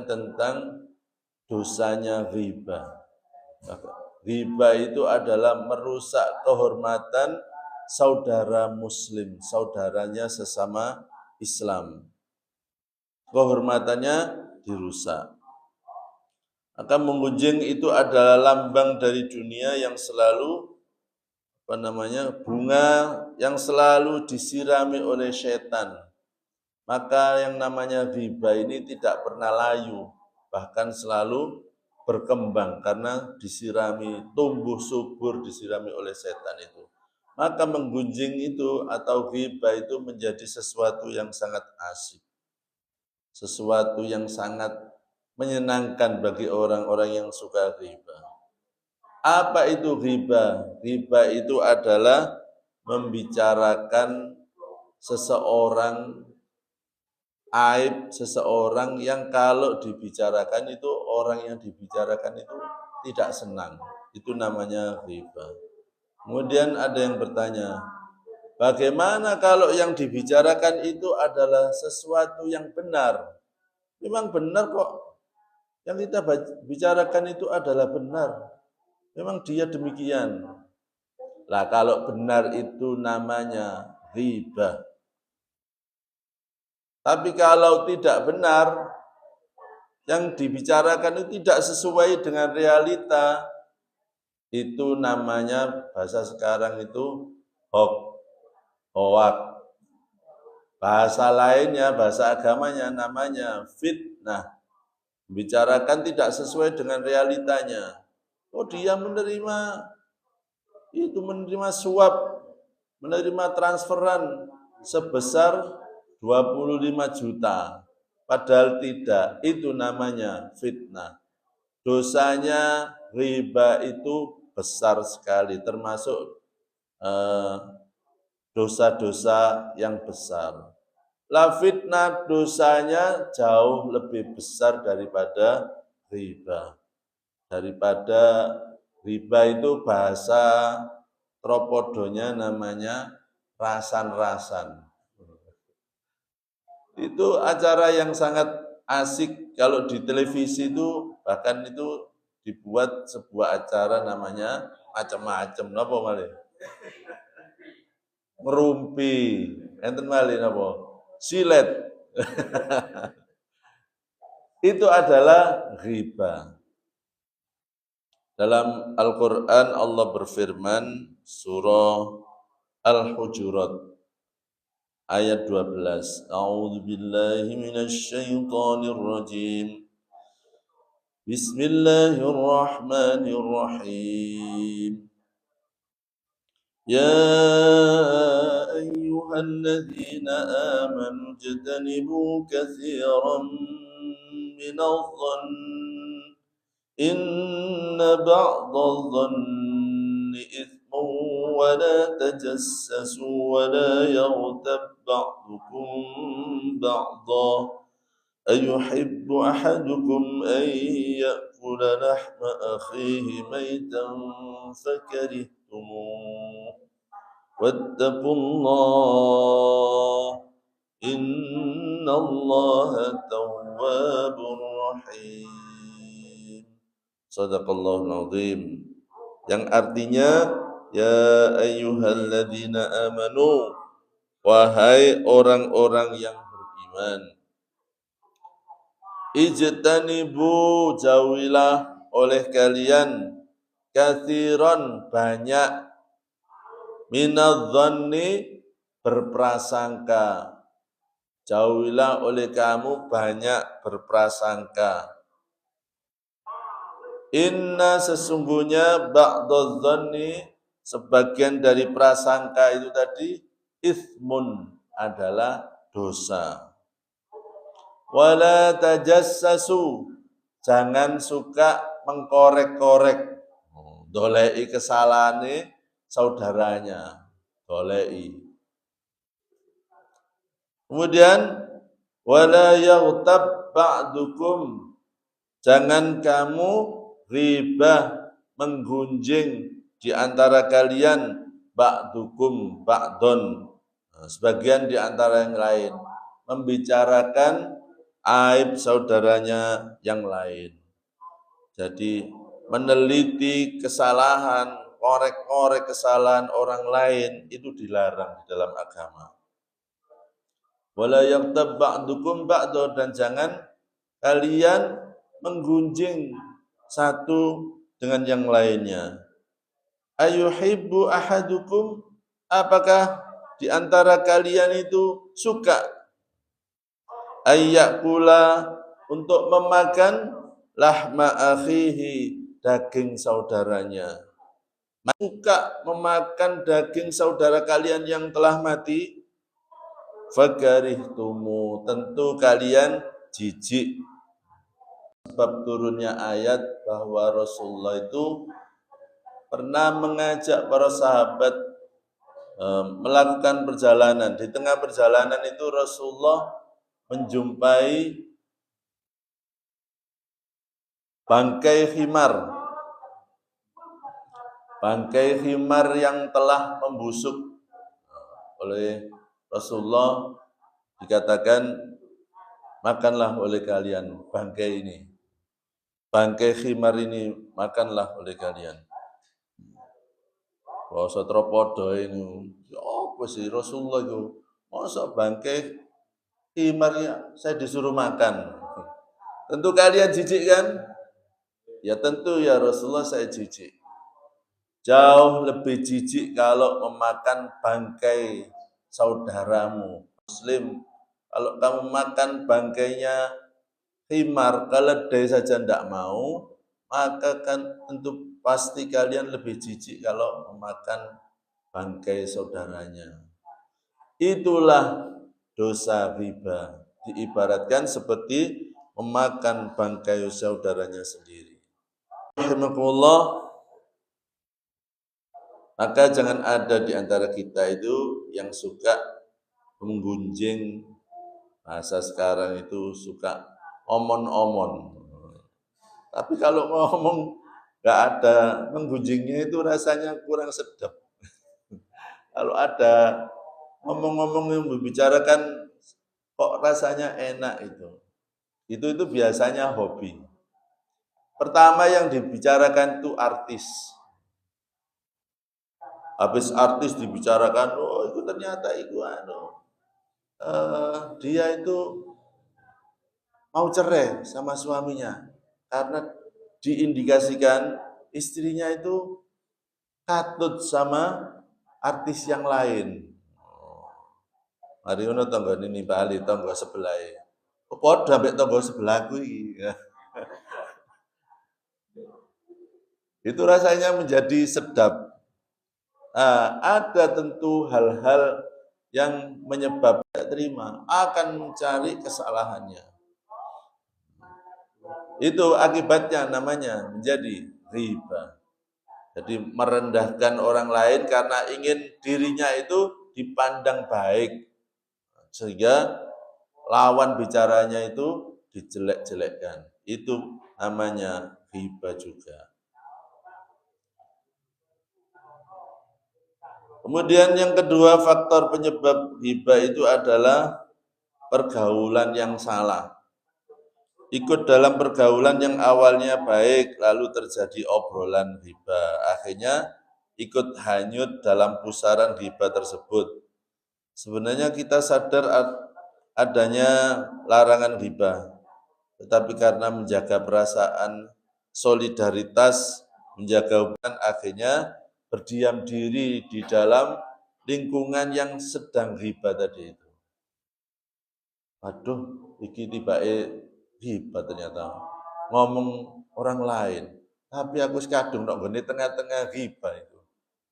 tentang dosanya ghibah. Ghibah itu adalah merusak kehormatan saudara muslim, saudaranya sesama Islam. Kehormatannya dirusak. Maka menggunjing itu adalah lambang dari dunia yang selalu bunga yang selalu disirami oleh setan. Maka yang namanya ghibah ini tidak pernah layu, bahkan selalu berkembang karena disirami, tumbuh subur disirami oleh setan itu. Maka menggunjing itu atau ghibah itu menjadi sesuatu yang sangat asik. Sesuatu yang sangat menyenangkan bagi orang-orang yang suka ghibah. Apa itu ghibah? Ghibah itu adalah membicarakan seseorang, aib seseorang yang kalau dibicarakan itu orang yang dibicarakan itu tidak senang. Itu namanya ghibah. Kemudian ada yang bertanya, bagaimana kalau yang dibicarakan itu adalah sesuatu yang benar? Memang benar kok. Yang kita bicarakan itu adalah benar. Memang dia demikian. Lah kalau benar itu namanya ghibah. Tapi kalau tidak benar, yang dibicarakan itu tidak sesuai dengan realita, itu namanya bahasa sekarang itu hoak. Bahasa lainnya, bahasa agamanya namanya fitnah. Bicarakan tidak sesuai dengan realitanya. Oh dia menerima suap, menerima transferan sebesar 25 juta. Padahal tidak, itu namanya fitnah. Dosanya riba itu besar sekali, termasuk dosa-dosa yang besar. La fitnah dosanya jauh lebih besar daripada riba. Daripada riba itu bahasa tropodonya namanya rasan-rasan. Itu acara yang sangat asik kalau di televisi itu, bahkan itu dibuat sebuah acara namanya macam-macam. Napa malih? Ngerumpi, enten malih napa? Silet. Itu adalah riba. Dalam Al-Quran Allah berfirman surah Al-Hujurat ayat 12. A'udzu billahi minasy syaithanir rajim. Bismillahirrahmanirrahim. Ya ayyuhalladzina amanu ijtanibu katsiran minadh-dhanni إن بعض الظن إثم ولا تجسسوا ولا يغتب بعضكم بعضا أيحب أحدكم أن يأكل لحم أخيه ميتا فكرهتموه واتقوا الله إن الله تواب رحيم. Shadaqallahul azim. Yang artinya ya ayyuhalladzina amanu, wahai orang-orang yang beriman, ijtanibu, jauhilah oleh kalian, katsiran, banyak, minadh-dhanni, berprasangka. Jauhilah oleh kamu banyak berprasangka. Inna, sesungguhnya, ba'dadh-dhanni, sebagian dari prasangka itu tadi, ithmun, adalah dosa. Wala tajassasu, jangan suka mengkorek-korek, dolei kesalahane saudaranya, dolei. Kemudian wala yaghtab ba'dukum, jangan kamu riba, menggunjing di antara kalian, ba'dukum ba'don, sebagian di antara yang lain, membicarakan aib saudaranya yang lain. Jadi meneliti kesalahan, korek-korek kesalahan orang lain itu dilarang di dalam agama. Wala yaghtab ba'dukum ba'da, dan jangan kalian menggunjing satu dengan yang lainnya. Ayuhibbu ahadukum, apakah di antara kalian itu suka ayyakula, untuk memakan lahma akhihi, daging saudaranya. Suka memakan daging saudara kalian yang telah mati, fakarihtumu, tentu kalian jijik. Sebab turunnya ayat bahwa Rasulullah itu pernah mengajak para sahabat melakukan perjalanan. Di tengah perjalanan itu Rasulullah menjumpai bangkai khimar yang telah membusuk. Oleh Rasulullah dikatakan, makanlah oleh kalian bangkai ini. Bangkai khimar ini makanlah oleh kalian. Basa tropodo ini, apa sih Rasulullah itu? Masa bangkai khimar ya saya disuruh makan? Tentu kalian jijik kan? Ya tentu ya Rasulullah, saya jijik. Jauh lebih jijik kalau memakan bangkai saudaramu Muslim. Kalau kamu makan bangkainya khimar, keledai saja tidak mau, maka kan tentu pasti kalian lebih jijik kalau memakan bangkai saudaranya. Itulah dosa riba, diibaratkan seperti memakan bangkai saudaranya sendiri. Alhamdulillah, maka jangan ada di antara kita itu yang suka menggunjing, bahasa sekarang itu suka omon-omon. Tapi kalau ngomong nggak ada menggunjingnya itu rasanya kurang sedap. Kalau ada ngomong-ngomong yang membicarakan kok rasanya enak itu biasanya hobi. Pertama yang dibicarakan itu artis. Habis artis dibicarakan, oh itu ternyata itu dia itu mau cerai sama suaminya karena diindikasikan istrinya itu katut sama artis yang lain. Mari ngono tangga ini Bali, tangga sebelah. Padha mbek tangga sebelahku iki. Itu rasanya menjadi sedap. Ada tentu hal-hal yang menyebabkan tidak terima, akan mencari kesalahannya. Itu akibatnya namanya menjadi riba. Jadi merendahkan orang lain karena ingin dirinya itu dipandang baik, sehingga lawan bicaranya itu dijelek-jelekkan. Itu namanya riba juga. Kemudian yang kedua, faktor penyebab riba itu adalah pergaulan yang salah. Ikut dalam pergaulan yang awalnya baik, lalu terjadi obrolan riba. Akhirnya ikut hanyut dalam pusaran riba tersebut. Sebenarnya kita sadar adanya larangan riba, tetapi karena menjaga perasaan solidaritas, menjaga hubungan, akhirnya berdiam diri di dalam lingkungan yang sedang riba tadi itu. Aduh, iki tibake riba ternyata. Ngomong orang lain, tapi aku sekadung nok nggone tengah-tengah riba itu.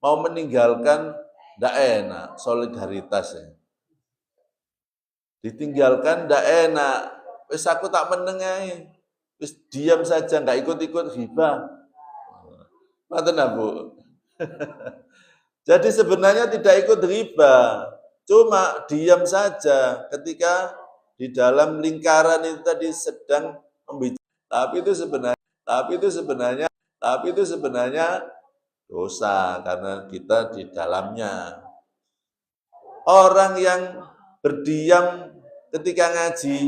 Mau meninggalkan ndak enak, solidaritas ya. Ditinggalkan ndak enak. Wis aku tak meneng ae. Wis diam saja, nggak ikut-ikut riba. Ngoten Bu. Jadi sebenarnya tidak ikut riba, cuma diam saja ketika di dalam lingkaran itu tadi sedang membicarakan. Tapi itu sebenarnya dosa karena kita di dalamnya. Orang yang berdiam ketika ngaji,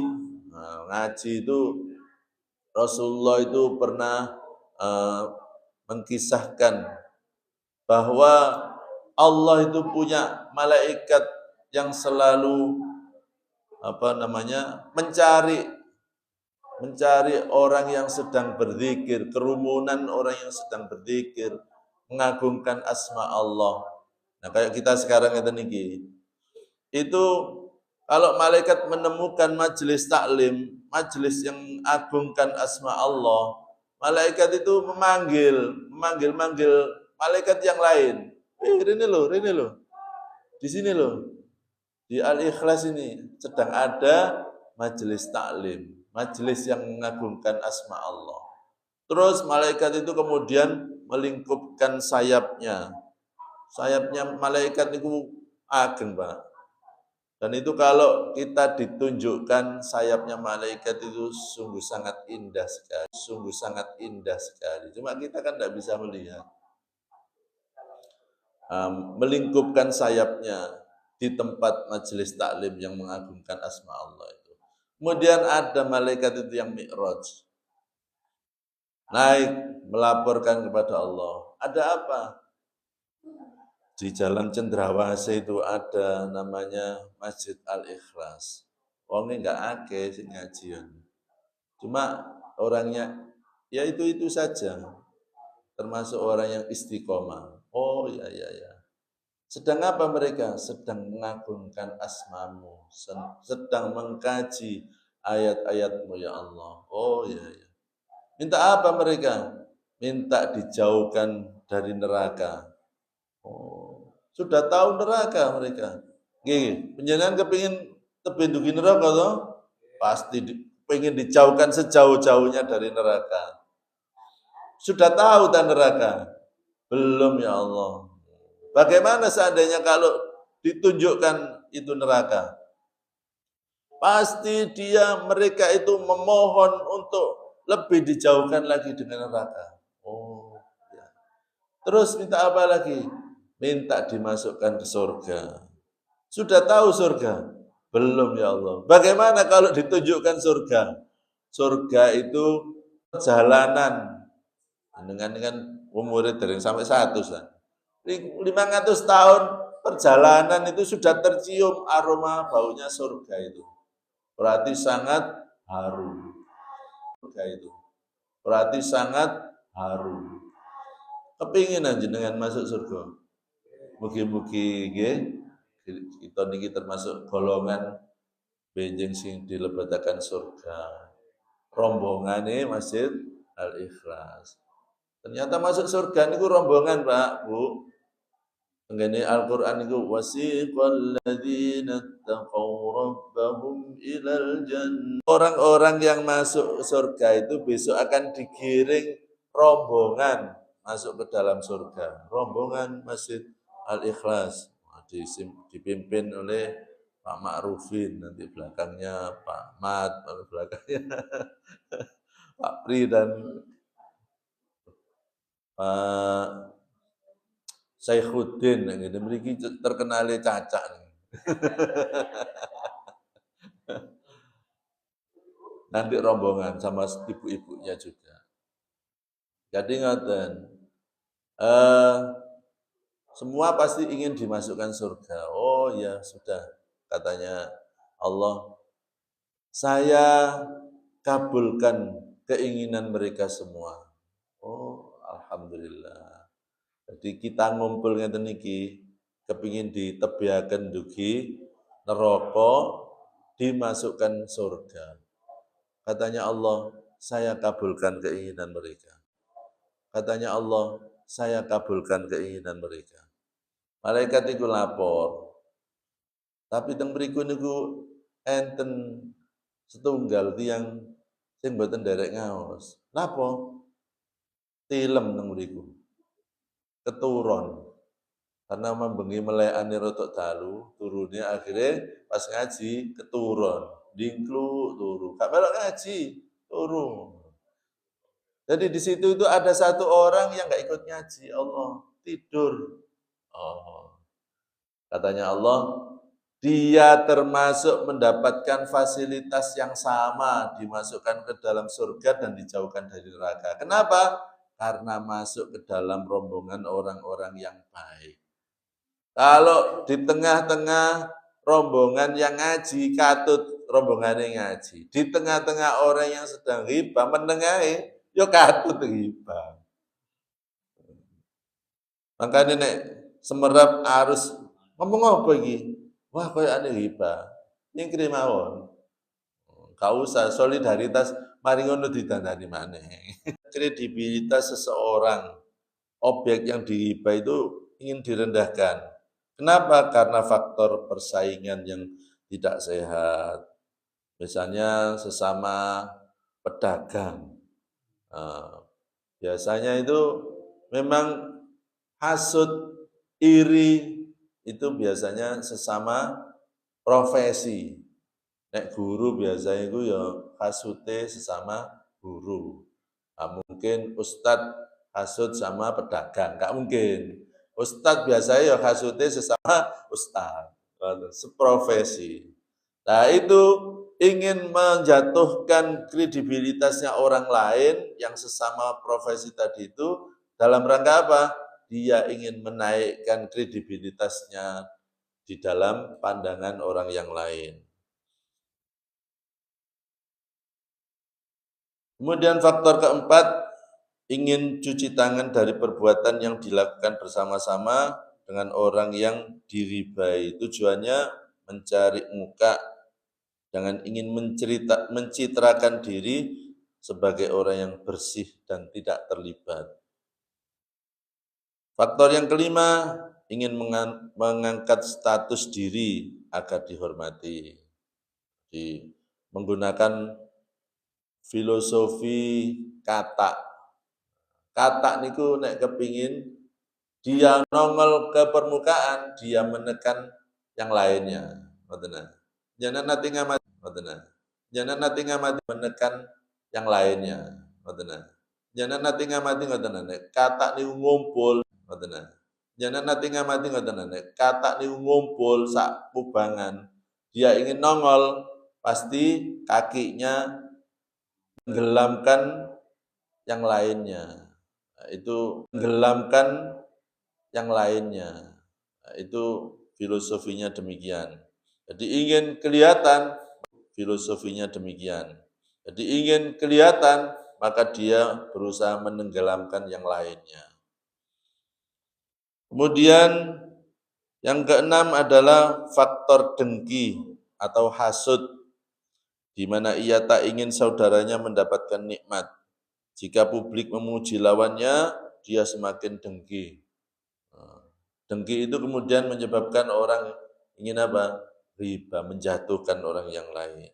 ngaji itu Rasulullah itu pernah mengkisahkan bahwa Allah itu punya malaikat yang selalu mencari orang yang sedang berzikir, kerumunan orang yang sedang berzikir, mengagungkan asma Allah. Nah, kayak kita sekarang itu kalau malaikat menemukan majelis taklim, majelis yang agungkan asma Allah, malaikat itu memanggil malaikat yang lain. Ini loh, di sini loh, di Al-Ikhlas ini sedang ada majelis taklim, majelis yang mengagungkan asma Allah. Terus malaikat itu kemudian melingkupkan sayapnya. Sayapnya malaikat itu ageng, Pak. Dan itu kalau kita ditunjukkan sayapnya malaikat itu sungguh sangat indah sekali. Cuma kita kan tidak bisa melihat. Melingkupkan sayapnya di tempat majelis taklim yang mengagungkan asma Allah itu. Kemudian ada malaikat itu yang mi'raj. Naik melaporkan kepada Allah. Ada apa? Di Jalan Cendrawasih itu ada namanya Masjid Al-Ikhlas. Orangnya enggak akeh sing ngajian. Cuma orangnya ya itu saja. Termasuk orang yang istiqomah. Oh ya. Sedang apa mereka? Sedang mengagungkan asmamu, sedang mengkaji ayat-ayatmu ya Allah. Oh ya. Minta apa mereka? Minta dijauhkan dari neraka. Oh, sudah tahu neraka mereka. Gini, penjenengan kepingin tebenduki neraka toh? Pasti pengen dijauhkan sejauh-jauhnya dari neraka. Sudah tahu tak neraka? Belum ya Allah. Bagaimana seandainya kalau ditunjukkan itu neraka? Pasti mereka itu memohon untuk lebih dijauhkan lagi dengan neraka. Oh, ya. Terus minta apa lagi? Minta dimasukkan ke surga. Sudah tahu surga? Belum ya Allah. Bagaimana kalau ditunjukkan surga? Surga itu perjalanan dengan umurnya dari sampai 100 lah. 500 tahun perjalanan itu sudah tercium aroma baunya surga itu. Berarti sangat harum. Surga itu. Berarti sangat harum. Kepingin jenengan masuk surga. Mugi-mugi kita niki termasuk golongan benjing sing dilebetaken surga. Rombongane Masjid Al-Ikhlas. Ternyata masuk surga niku rombongan, Pak, Bu. Tenggene Al-Qur'an niku wasiqal ladzina taqaw rabbahum ilal jannah. Orang-orang yang masuk surga itu besok akan digiring rombongan masuk ke dalam surga. Rombongan Masjid Al-Ikhlas dipimpin oleh Pak Ma'rufin, nanti belakangnya Pak Mat, belakangnya Pak Pri dan Pak Saifuddin, yang memiliki terkenal Caca. Nanti rombongan sama ibu-ibunya juga. Jadi ngaten. Semua pasti ingin dimasukkan surga. Oh ya sudah, katanya Allah, saya kabulkan keinginan mereka semua. Oh, alhamdulillah. Jadi kita ngumpul ngeten iki kepingin ditebiaken dugi neraka, dimasukkan surga. Katanya Allah, saya kabulkan keinginan mereka. Katanya Allah, saya kabulkan keinginan mereka. Malaikat itu lapor. Tapi teng mriku niku enten setunggal tiyang sing mboten nderek ngaos. Napa? Tilem teng mriku. Keturun. Karena membengi melekane rotok dalu, turune akhirnya pas ngaji keturun. Dingklu turu. Gak melok ngaji, turu. Jadi di situ itu ada satu orang yang gak ikut ngaji, Allah tidur. Oh. Katanya Allah, dia termasuk mendapatkan fasilitas yang sama, dimasukkan ke dalam surga dan dijauhkan dari neraka. Kenapa? Karena masuk ke dalam rombongan orang-orang yang baik. Kalau di tengah-tengah rombongan yang ngaji, katut rombongannya ngaji. Di tengah-tengah orang yang sedang ghibah, menengahi, yo katut ghibah. Makanya nek semerap arus ngomong apa iki? Wah, koyo ane ghibah. Nyingkri mawon. Gak usah solidaritas mari ngono ditandani maneh. Kredibilitas seseorang, objek yang dihibah itu ingin direndahkan. Kenapa? Karena faktor persaingan yang tidak sehat. Misalnya sesama pedagang. Biasanya itu memang hasud, iri, itu biasanya sesama profesi. Nek guru biasanya itu ya hasute sesama guru. Nah, mungkin ustadz hasut sama pedagang, nggak mungkin. Ustadz biasanya ya hasute sesama ustadz, seprofesi. Nah itu ingin menjatuhkan kredibilitasnya orang lain yang sesama profesi tadi itu dalam rangka apa? Dia ingin menaikkan kredibilitasnya di dalam pandangan orang yang lain. Kemudian faktor keempat, ingin cuci tangan dari perbuatan yang dilakukan bersama-sama dengan orang yang diribai. Tujuannya mencari muka, jangan ingin mencitrakan diri sebagai orang yang bersih dan tidak terlibat. Faktor yang kelima, ingin mengangkat status diri agar dihormati. Menggunakan filosofi kata. Kata niku nek kepingin dia nongol ke permukaan, dia menekan yang lainnya. Jangan nanti ngamati, jangan nanti ngamati menekan yang lainnya. Jangan nanti ngamati kata niku ngumpul, jangan nanti ngamati kata niku ngumpul sak kubangan. Dia ingin nongol, pasti kakinya menggelamkan yang lainnya. Itu menggelamkan yang lainnya. Itu filosofinya demikian. Jadi ingin kelihatan, filosofinya demikian. Jadi ingin kelihatan, maka dia berusaha menenggelamkan yang lainnya. Kemudian yang keenam adalah faktor dengki atau hasud, di mana ia tak ingin saudaranya mendapatkan nikmat. Jika publik memuji lawannya, dia semakin dengki. Dengki itu kemudian menyebabkan orang ingin apa? Riba, menjatuhkan orang yang lain.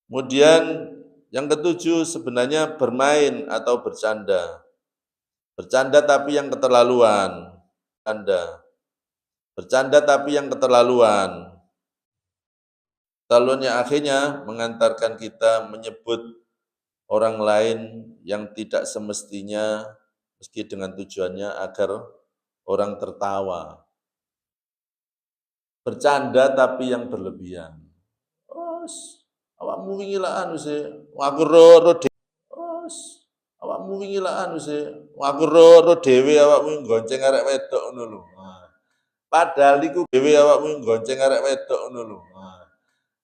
Kemudian yang ketujuh sebenarnya bermain atau bercanda. Bercanda tapi yang keterlaluan. Bercanda tapi yang keterlaluan. Keterlaluan yang akhirnya mengantarkan kita menyebut orang lain yang tidak semestinya, meski dengan tujuannya agar orang tertawa. Bercanda tapi yang berlebihan. Awakmu wingi lah anu sih, aku ro dhewe. Awakmu wingi lah anu sih, aku ro dhewe awakmu gonceng arek wedok ngono lho. Padahal iku dhewe awakmu gonceng arek wedok ngono lho.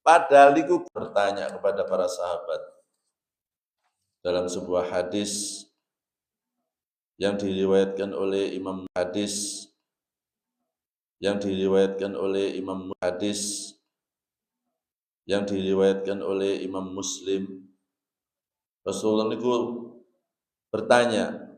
Padahal iku bertanya kepada para sahabat dalam sebuah hadis yang diriwayatkan oleh Imam Muslim. Rasulullah itu bertanya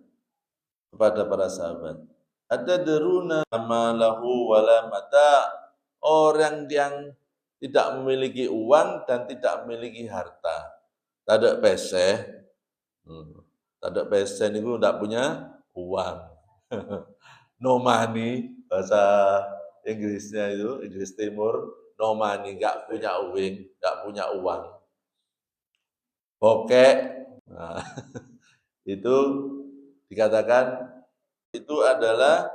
kepada para sahabat, atadruna ma lahu wala mata, orang yang tidak memiliki uang dan tidak memiliki harta, tidak peseh, tidak peseh itu tidak punya uang. No money, bahasa Inggrisnya itu, Inggris Timur, no money, nggak punya uang. Bokek, nah, itu dikatakan itu adalah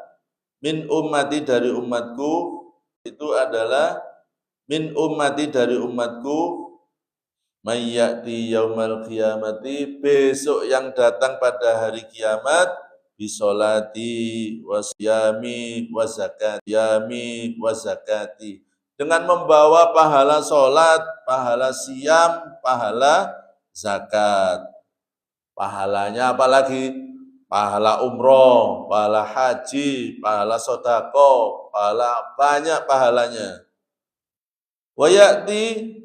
min ummati, dari umatku, itu adalah min ummati dari umatku, mayyati yaumal qiyamati, besok yang datang pada hari kiamat, bisolati wasyami wazakati, dengan membawa pahala solat, pahala siam, pahala zakat. Pahalanya apalagi? Pahala umroh, pahala haji, pahala sodako, pahala banyak pahalanya. Wayati,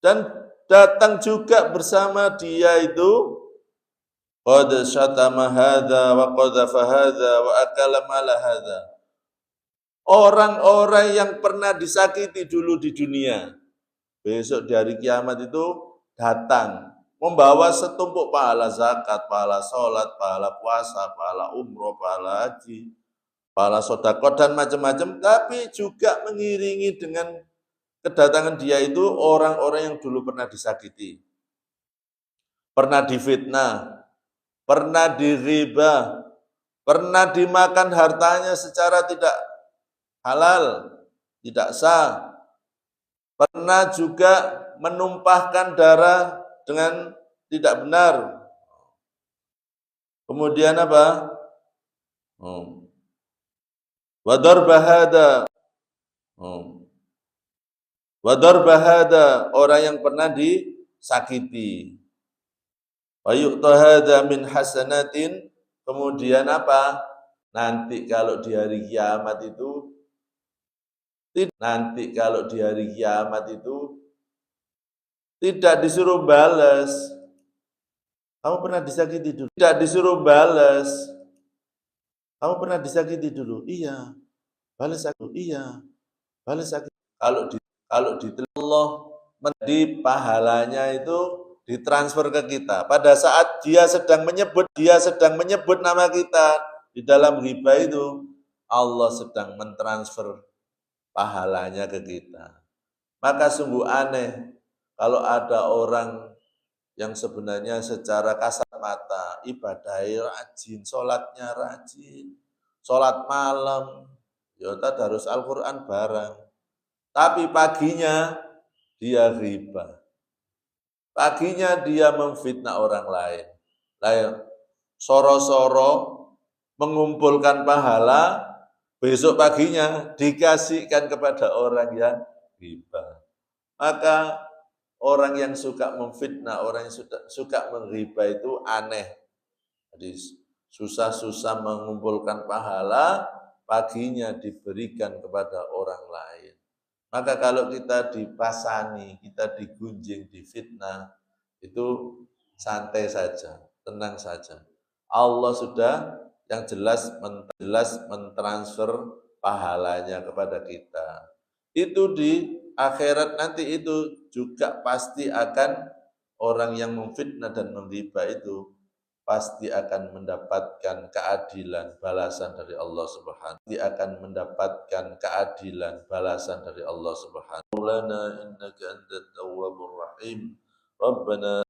dan datang juga bersama dia itu qad syatama hadza wa qadhafa hadza wa akala mala hadza. Orang-orang yang pernah disakiti dulu di dunia, besok di hari kiamat itu datang membawa setumpuk pahala zakat, pahala sholat, pahala puasa, pahala umroh, pahala haji, pahala sodako, dan macam-macam. Tapi juga mengiringi dengan kedatangan dia itu orang-orang yang dulu pernah disakiti, pernah difitnah, pernah diriba, pernah dimakan hartanya secara tidak halal, tidak sah, pernah juga menumpahkan darah dengan tidak benar. Kemudian apa? Wadarbahada, wadarbahada, orang yang pernah disakiti. Wa yu'tahada min hasanatin, kemudian apa? Nanti kalau di hari kiamat itu, tidak disuruh balas. Kamu pernah disakiti dulu? Tidak disuruh balas. Kamu pernah disakiti dulu? Iya. Balas aku. Iya. Balas aku. Kalau di Allah, menjadi pahalanya itu ditransfer ke kita. Pada saat dia sedang menyebut nama kita di dalam ghibah itu, Allah sedang mentransfer pahalanya ke kita. Maka sungguh aneh kalau ada orang yang sebenarnya secara kasat mata ibadahnya rajin, sholatnya rajin, sholat malam, ya tadarus Al-Quran barang, tapi paginya dia ghibah, paginya dia memfitnah orang lain, soro-soro mengumpulkan pahala, besok paginya dikasihkan kepada orang yang ghibah. Maka orang yang suka memfitnah, orang yang suka menghibah itu aneh. Jadi susah-susah mengumpulkan pahala, paginya diberikan kepada orang lain. Maka kalau kita dipasani, kita digunjing, difitnah, itu santai saja, tenang saja. Allah sudah yang jelas mentransfer pahalanya kepada kita. Itu di akhirat nanti itu juga pasti akan orang yang memfitnah dan menghibah itu pasti akan mendapatkan keadilan balasan dari Allah Subhanahu. Pasti akan mendapatkan keadilan balasan dari Allah Subhanahu. Maulana innaka antat tawwabur rahim. Rabbana